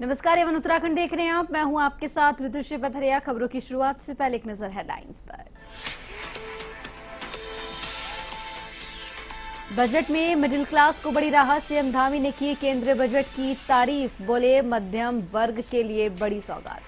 नमस्कार, एवं उत्तराखंड देख रहे हैं आप। मैं हूं आपके साथ ऋतुश्री पथरिया। खबरों की शुरुआत से पहले एक नजर हेडलाइंस पर। बजट में मिडिल क्लास को बड़ी राहत। सीएम धामी ने की केंद्रीय बजट की तारीफ। बोले मध्यम वर्ग के लिए बड़ी सौगात।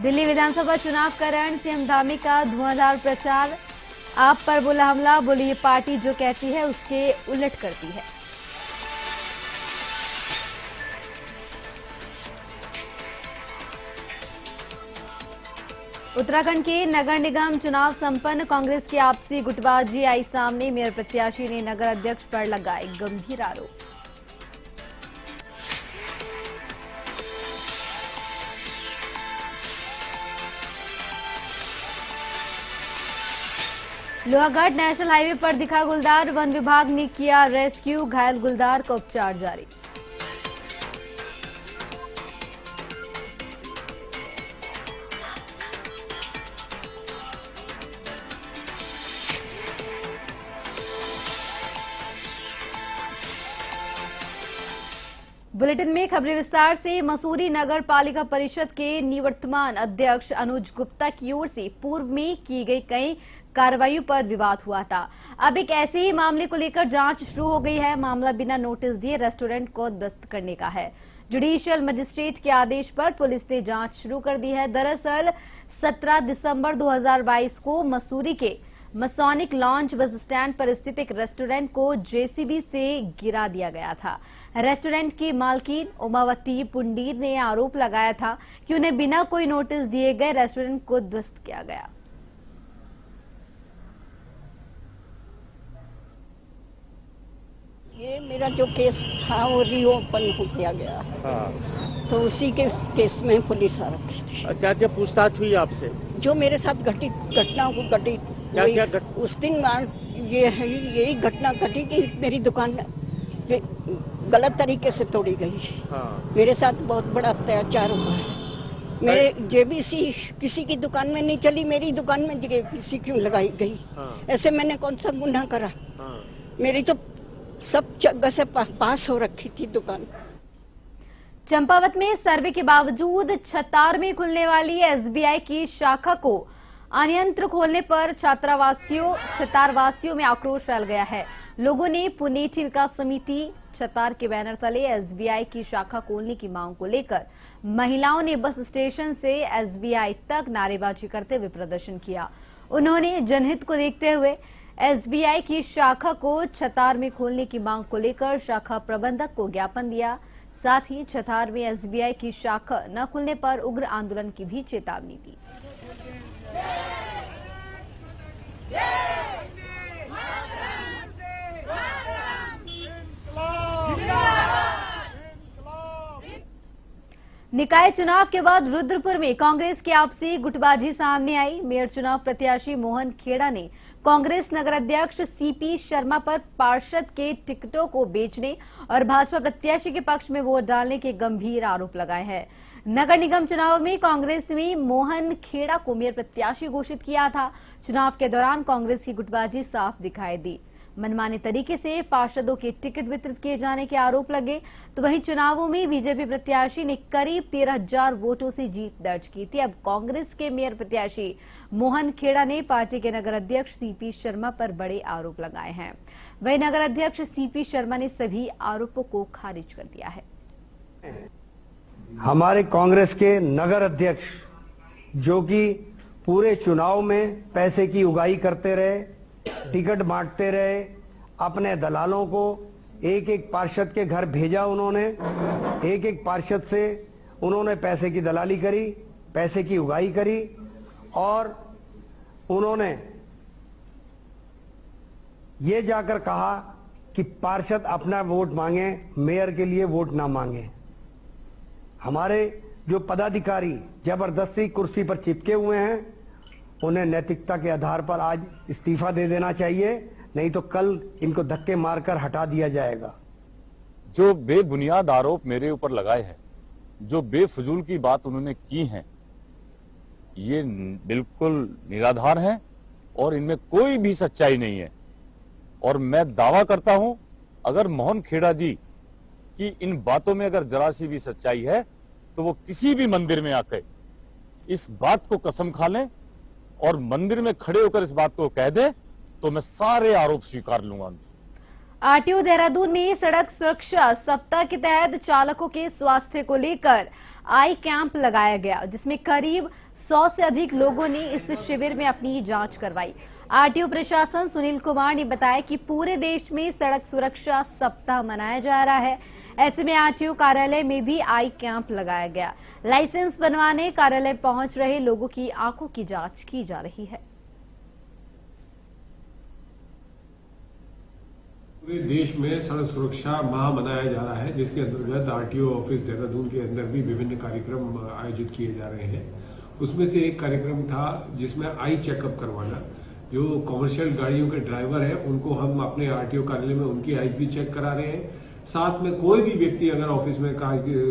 दिल्ली विधानसभा चुनाव का रण। सीएम धामी का धुआंधार प्रचार। आप पर बोला हमला। बोली ये पार्टी जो कहती है उसके उलट करती है। उत्तराखंड के नगर निगम चुनाव संपन्न। कांग्रेस की आपसी गुटबाजी आई सामने। मेयर प्रत्याशी ने नगर अध्यक्ष पर लगाए गंभीर आरोप। लोहागढ़ नेशनल हाईवे पर दिखा गुलदार। वन विभाग ने किया रेस्क्यू। घायल गुलदार का उपचार जारी। बुलेटिन में खबरें विस्तार से। मसूरी नगर पालिका परिषद के निवर्तमान अध्यक्ष अनुज गुप्ता की ओर से पूर्व में की गई कई कार्रवाइयों पर विवाद हुआ था। अब एक ऐसे ही मामले को लेकर जांच शुरू हो गई है। मामला बिना नोटिस दिए रेस्टोरेंट को ध्वस्त करने का है। जुडिशियल मजिस्ट्रेट के आदेश पर पुलिस ने जांच शुरू कर दी है। दरअसल 17 दिसंबर 2022 को मसूरी के मसोनिक लॉन्च बस स्टैंड पर स्थित एक रेस्टोरेंट को जेसीबी से गिरा दिया गया था। रेस्टोरेंट की मालकिन उमावती पुंडीर ने आरोप लगाया था कि उन्हें बिना कोई नोटिस दिए गए रेस्टोरेंट को ध्वस्त किया गया। ये मेरा जो केस था वो रीओपन हो किया गया। हाँ। तो उसी के केस में पुलिस आ रखी थी। क्या क्या पूछताछ हुई आपसे? जो मेरे साथ घटित घटना को घटित उस दिन ये है, यही घटना घटी कि मेरी दुकान गलत तरीके से तोड़ी गई। हाँ। मेरे साथ बहुत बड़ा अत्याचार हुआ है। मेरे जेबीसी किसी की दुकान में नहीं चली, मेरी दुकान में जेबीसी क्यों लगाई गई? हाँ। ऐसे मैंने कौन सा गुनाह करा? हाँ। मेरी तो सब जगह से पास हो रखी थी दुकान। चंपावत में सर्वे के बावजूद छतार में खुलने वाली एसबीआई की शाखा को अन्यंत्र खोलने पर छतारवासियों में आक्रोश फैल गया है। लोगों ने पुनेठी विकास समिति छतार के बैनर तले एसबीआई की शाखा खोलने की मांग को लेकर महिलाओं ने बस स्टेशन से एसबीआई तक नारेबाजी करते हुए प्रदर्शन किया। उन्होंने जनहित को देखते हुए एसबीआई की शाखा को छतार में खोलने की मांग को लेकर शाखा प्रबंधक को ज्ञापन दिया। साथ ही छतार में एसबीआई की शाखा न खुलने पर उग्र आंदोलन की भी चेतावनी दी। निकाय चुनाव के बाद रुद्रपुर में कांग्रेस की आपसी गुटबाजी सामने आई। मेयर चुनाव प्रत्याशी मोहन खेड़ा ने कांग्रेस नगर अध्यक्ष सीपी शर्मा पर पार्षद के टिकटों को बेचने और भाजपा प्रत्याशी के पक्ष में वोट डालने के गंभीर आरोप लगाए हैं। नगर निगम चुनाव में कांग्रेस ने मोहन खेड़ा को मेयर प्रत्याशी घोषित किया था। चुनाव के दौरान कांग्रेस की गुटबाजी साफ दिखाई दी। मनमाने तरीके से पार्षदों के टिकट वितरित किए जाने के आरोप लगे। तो वहीं चुनावों में बीजेपी प्रत्याशी ने करीब 13,000 वोटों से जीत दर्ज की थी। अब कांग्रेस के मेयर प्रत्याशी मोहन खेड़ा ने पार्टी के नगर अध्यक्ष सीपी शर्मा पर बड़े आरोप लगाए हैं। वहीं नगर अध्यक्ष सीपी शर्मा ने सभी आरोपों को खारिज कर दिया है। हमारे कांग्रेस के नगर अध्यक्ष जो कि पूरे चुनाव में पैसे की उगाही करते रहे, टिकट बांटते रहे, अपने दलालों को एक एक पार्षद के घर भेजा। उन्होंने एक एक पार्षद से उन्होंने पैसे की दलाली करी, पैसे की उगाही करी और उन्होंने ये जाकर कहा कि पार्षद अपना वोट मांगे, मेयर के लिए वोट ना मांगे। हमारे जो पदाधिकारी जबरदस्ती कुर्सी पर चिपके हुए हैं, उन्हें नैतिकता के आधार पर आज इस्तीफा दे देना चाहिए, नहीं तो कल इनको धक्के मारकर हटा दिया जाएगा। जो बेबुनियाद आरोप मेरे ऊपर लगाए हैं, जो बेफजूल की बात उन्होंने की है, ये बिल्कुल निराधार हैं और इनमें कोई भी सच्चाई नहीं है। और मैं दावा करता हूं, अगर मोहन खेड़ा जी की इन बातों में अगर जरा सी भी सच्चाई है तो वो किसी भी मंदिर में आकर इस बात को कसम खा लें और मंदिर में खड़े होकर इस बात को कह दें तो मैं सारे आरोप स्वीकार लूंगा। आरटीओ देहरादून में सड़क सुरक्षा सप्ताह के तहत चालकों के स्वास्थ्य को लेकर आई कैंप लगाया गया, जिसमें करीब 100 से अधिक लोगों ने इस शिविर में अपनी जांच करवाई। आरटीओ प्रशासन सुनील कुमार ने बताया कि पूरे देश में सड़क सुरक्षा सप्ताह मनाया जा रहा है। ऐसे में आरटीओ कार्यालय में भी आई कैंप लगाया गया। लाइसेंस बनवाने कार्यालय पहुंच रहे लोगों की आंखों की जांच की जा रही है। पूरे देश में सड़क सुरक्षा माह मनाया जा रहा है, जिसके अंतर्गत आरटीओ ऑफिस देहरादून के अंदर भी विभिन्न कार्यक्रम आयोजित किए जा रहे हैं। उसमें से एक कार्यक्रम था जिसमें आई चेकअप करवाना। जो कॉमर्शियल गाड़ियों के ड्राइवर हैं उनको हम अपने आरटीओ कार्यालय में उनकी आईज भी चेक करा रहे हैं। साथ में कोई भी व्यक्ति अगर ऑफिस में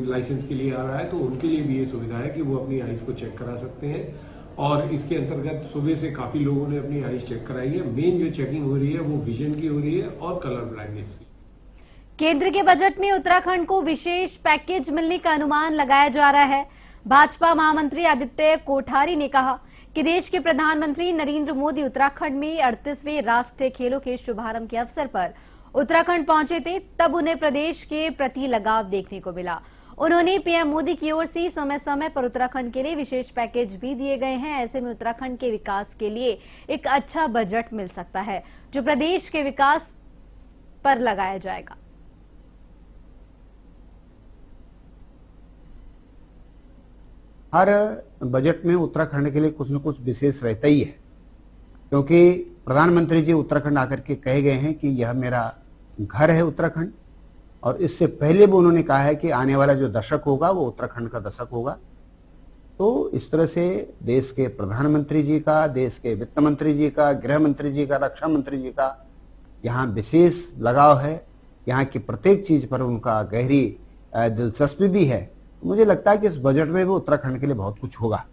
लाइसेंस के लिए आ रहा है तो उनके लिए भी ये सुविधा है कि वो अपनी आईज को चेक करा सकते हैं। और इसके अंतर्गत सुबह से काफी लोगों ने अपनी आईज चेक कराई है। मेन जो चेकिंग हो रही है वो विजन की हो रही है और कलर ब्लाइंडनेस की। केंद्र के बजट में उत्तराखंड को विशेष पैकेज मिलने का अनुमान लगाया जा रहा है। भाजपा महामंत्री आदित्य कोठारी ने कहा कि देश के प्रधानमंत्री नरेंद्र मोदी उत्तराखंड में 38वें राष्ट्रीय खेलों के शुभारंभ के अवसर पर उत्तराखंड पहुंचे थे, तब उन्हें प्रदेश के प्रति लगाव देखने को मिला। उन्होंने पीएम मोदी की ओर से समय समय पर उत्तराखंड के लिए विशेष पैकेज भी दिए गए हैं। ऐसे में उत्तराखंड के विकास के लिए एक अच्छा बजट मिल सकता है, जो प्रदेश के विकास पर लगाया जाएगा। हर बजट में उत्तराखंड के लिए कुछ न कुछ विशेष रहता ही है, क्योंकि प्रधानमंत्री जी उत्तराखंड आकर के कहे गए हैं कि यह मेरा घर है उत्तराखंड। और इससे पहले भी उन्होंने कहा है कि आने वाला जो दशक होगा वो उत्तराखंड का दशक होगा। तो इस तरह से देश के प्रधानमंत्री जी का, देश के वित्त मंत्री जी का, गृह मंत्री जी का, रक्षा मंत्री जी का यहाँ विशेष लगाव है। यहाँ की प्रत्येक चीज पर उनका गहरी दिलचस्पी भी है। मुझे लगता है कि इस बजट में भी उत्तराखंड के लिए बहुत कुछ होगा,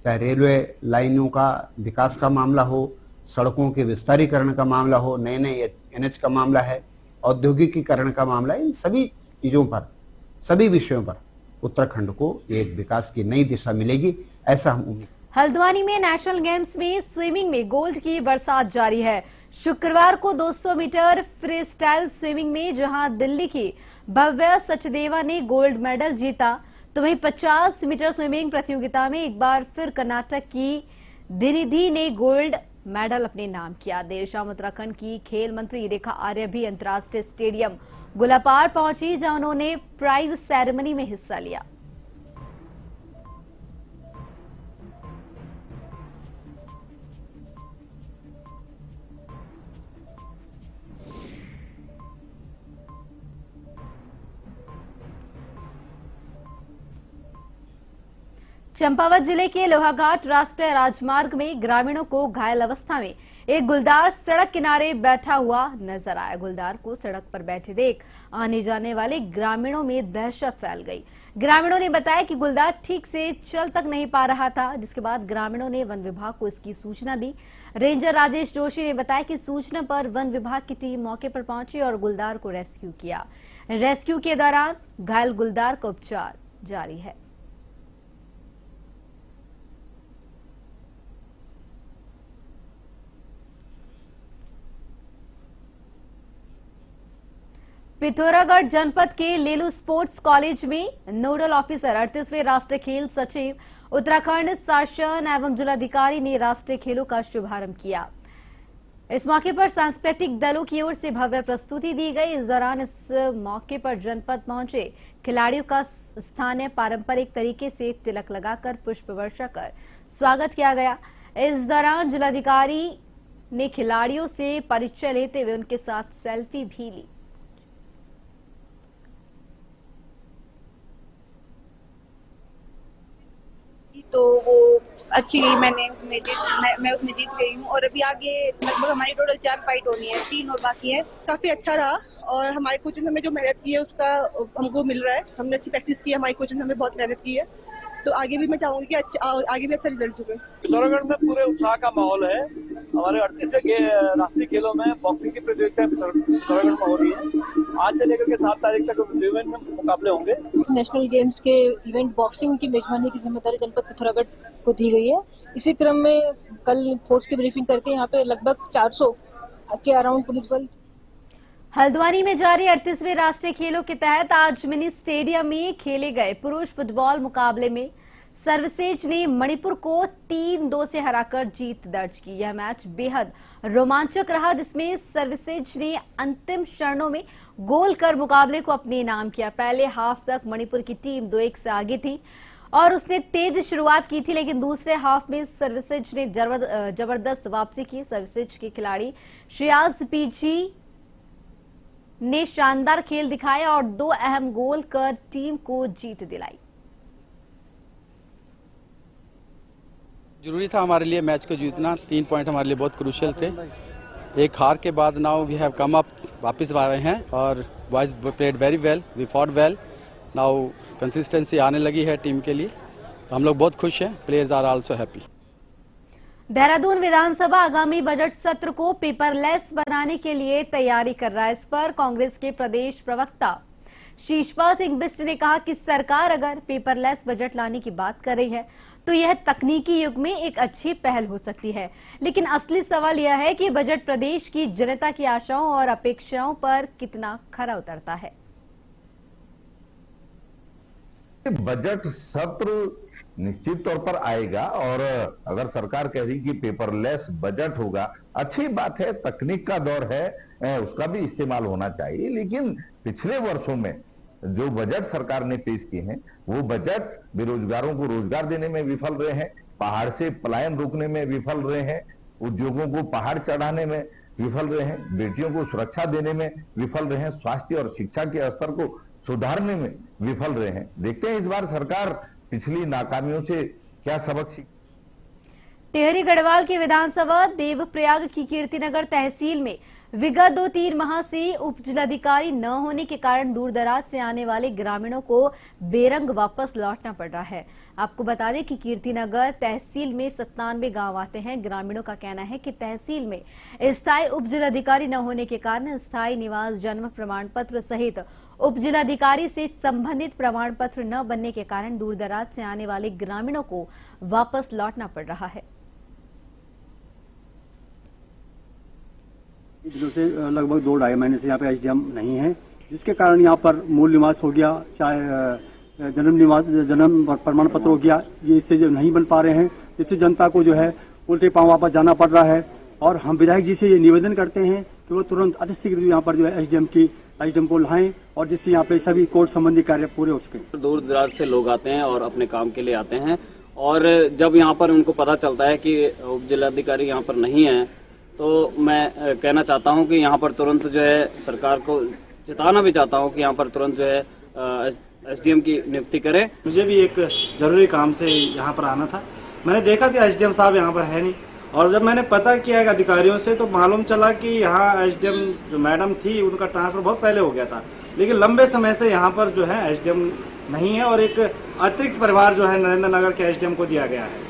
चाहे रेलवे लाइनों का विकास का मामला हो, सड़कों के विस्तारीकरण का मामला हो, नए नए एनएच का मामला है, औद्योगिकीकरण का मामला है। इन सभी चीजों पर, सभी विषयों पर उत्तराखंड को एक विकास की नई दिशा मिलेगी, ऐसा हम उम्मीद। हल्द्वानी में नेशनल गेम्स में स्विमिंग में गोल्ड की बरसात जारी है। शुक्रवार को 200 मीटर फ्री स्टाइल स्विमिंग में जहां दिल्ली की भव्या सचदेवा ने गोल्ड मेडल जीता, तो वहीं 50 मीटर स्विमिंग प्रतियोगिता में एक बार फिर कर्नाटक की दिनिधि ने गोल्ड मेडल अपने नाम किया। देर शाम उत्तराखंड की खेल मंत्री रेखा आर्य भी अंतर्राष्ट्रीय स्टेडियम गुलापार पहुंची, जहां उन्होंने प्राइज सेरेमनी में हिस्सा लिया। चंपावत जिले के लोहाघाट राष्ट्रीय राजमार्ग में ग्रामीणों को घायल अवस्था में एक गुलदार सड़क किनारे बैठा हुआ नजर आया। गुलदार को सड़क पर बैठे देख आने जाने वाले ग्रामीणों में दहशत फैल गई। ग्रामीणों ने बताया कि गुलदार ठीक से चल तक नहीं पा रहा था, जिसके बाद ग्रामीणों ने वन विभाग को इसकी सूचना दी। रेंजर राजेश जोशी ने बताया कि सूचना पर वन विभाग की टीम मौके पर पहुंची और गुलदार को रेस्क्यू किया। रेस्क्यू के दौरान घायल गुलदार का उपचार जारी है। पिथौरागढ़ जनपद के लेलू स्पोर्ट्स कॉलेज में नोडल ऑफिसर 38वें राष्ट्रीय खेल सचिव, उत्तराखंड शासन एवं जिलाधिकारी ने राष्ट्रीय खेलों का शुभारंभ किया। इस मौके पर सांस्कृतिक दलों की ओर से भव्य प्रस्तुति दी गई। इस दौरान इस मौके पर जनपद पहुंचे खिलाड़ियों का स्थानीय पारंपरिक तरीके से तिलक लगाकर पुष्प वर्षा कर स्वागत किया गया। इस दौरान जिलाधिकारी ने खिलाड़ियों से परिचय लेते हुए उनके साथ सेल्फी भी ली। तो वो अच्छी गई, मैं उसमें जीत गई हूँ। और अभी आगे लगभग हमारी टोटल 4 फाइट होनी है, 3 और बाकी है। काफी अच्छा रहा और हमारे कोचिंग हमें जो मेहनत की है उसका हमको मिल रहा है। हमने अच्छी प्रैक्टिस की है, हमारी कोचिंग हमें बहुत मेहनत की है तो आगे भी मैं चाहूंगी कि आगे भी अच्छा रिजल्ट होगा। पिथौरागढ़ में पूरे उत्साह का माहौल है। हमारे 38 राष्ट्रीय खेलों में बॉक्सिंग की प्रतियोगिता पिथौरागढ़ में हो रही है। आज से लेकर के 7 तारीख तक विभिन्न मुकाबले होंगे। नेशनल गेम्स के इवेंट बॉक्सिंग की मेजबानी की जिम्मेदारी जनपद पिथौरागढ़ को दी गई है। इसी क्रम में कल फोर्स की ब्रीफिंग करके यहाँ पे लगभग 400 के अराउंड पुलिस बल। हल्द्वानी में जारी 38वें राष्ट्रीय खेलों के तहत आज मिनी स्टेडियम में खेले गए पुरुष फुटबॉल मुकाबले में सर्वसेज ने मणिपुर को 3-2 से हराकर जीत दर्ज की। यह मैच बेहद रोमांचक रहा, जिसमें सर्वसेज ने अंतिम क्षणों में गोल कर मुकाबले को अपने नाम किया। पहले हाफ तक मणिपुर की टीम 2-1 से आगे थी और उसने तेज शुरुआत की थी, लेकिन दूसरे हाफ में सर्वसेज ने जबरदस्त वापसी की। सर्वसेज के खिलाड़ी श्रेयास पीजी ने शानदार खेल दिखाया और 2 अहम गोल कर टीम को जीत दिलाई। जरूरी था हमारे लिए मैच को जीतना। 3 पॉइंट हमारे लिए बहुत क्रूशियल थे। एक हार के बाद now we have come up, वापस आए हैं और boys played very well, we fought well. Now consistency आने लगी है टीम के लिए, तो हम लोग बहुत खुश हैं। Players are also happy. Dehradun विधानसभा आगामी बजट सत्र को पेपरलेस बनाने के लिए तैयारी कर रहा है। इस पर कांग्रेस के प्रदेश प्रवक्ता शीशपाल सिंह बिष्ट ने कहा कि सरकार अगर पेपरलेस बजट लाने की बात कर रही है तो यह तकनीकी युग में एक अच्छी पहल हो सकती है, लेकिन असली सवाल यह है कि बजट प्रदेश की जनता की आशाओं और अपेक्षाओं पर कितना खरा उतरता है। बजट सत्र निश्चित तौर पर आएगा और अगर सरकार कह रही कि पेपरलेस बजट होगा, अच्छी बात है, तकनीक का दौर है, उसका भी इस्तेमाल होना चाहिए। लेकिन पिछले वर्षों में जो बजट सरकार ने पेश किए हैं वो बजट बेरोजगारों को रोजगार देने में विफल रहे हैं, पहाड़ से पलायन रोकने में विफल रहे हैं, उद्योगों को पहाड़ चढ़ाने में विफल रहे हैं, बेटियों को सुरक्षा देने में विफल रहे हैं, स्वास्थ्य और शिक्षा के स्तर को सुधारने में विफल रहे हैं। देखते हैं इस बार सरकार पिछली नाकामियों से क्या सबक सीख। टिहरी गढ़वाल की विधानसभा देवप्रयाग की कीर्तिनगर तहसील में विगत 2-3 माह से उप जिलाधिकारी न होने के कारण दूर दराज से आने वाले ग्रामीणों को बेरंग वापस लौटना पड़ रहा है। आपको बता दें कि कीर्तिनगर तहसील में 97 गांव आते हैं। ग्रामीणों का कहना है कि तहसील में स्थायी उप जिलाधिकारी न होने के कारण स्थायी निवास जन्म प्रमाण पत्र सहित उप जिलाधिकारी से संबंधित प्रमाण पत्र न बनने के कारण दूर दराज से आने वाले ग्रामीणों को वापस लौटना पड़ रहा है। दिनों से लगभग 2-2.5 महीने से यहाँ पे एसडीएम नहीं है, जिसके कारण यहाँ पर मूल निवास हो गया, चाहे जन्म प्रमाण पत्र हो गया, ये इससे जो नहीं बन पा रहे हैं, जिससे जनता को जो है उल्टे पांव वापस जाना पड़ रहा है। और हम विधायक जी से ये निवेदन करते हैं कि वो तुरंत अतिशीघ्र यहाँ पर जो है एसडीएम को लाएं और जिससे यहाँ पे सभी कोर्ट संबंधी कार्य पूरे हो सके। दूर दराज से लोग आते हैं और अपने काम के लिए आते हैं, और जब यहाँ पर उनको पता चलता है कि उप जिलाधिकारी यहाँ पर नहीं है, तो मैं कहना चाहता हूं कि यहाँ पर तुरंत जो है सरकार को चेताना भी चाहता हूं कि यहाँ पर तुरंत जो है एसडीएम की नियुक्ति करें। मुझे भी एक जरूरी काम से यहाँ पर आना था। मैंने देखा कि एसडीएम साहब यहाँ पर है नहीं, और जब मैंने पता किया अधिकारियों से तो मालूम चला कि यहाँ एसडीएम जो मैडम थी उनका ट्रांसफर बहुत पहले हो गया था, लेकिन लंबे समय से यहाँ पर जो है एसडीएम नहीं है और एक अतिरिक्त परिवार जो है नरेंद्र नगर के एसडीएम को दिया गया है।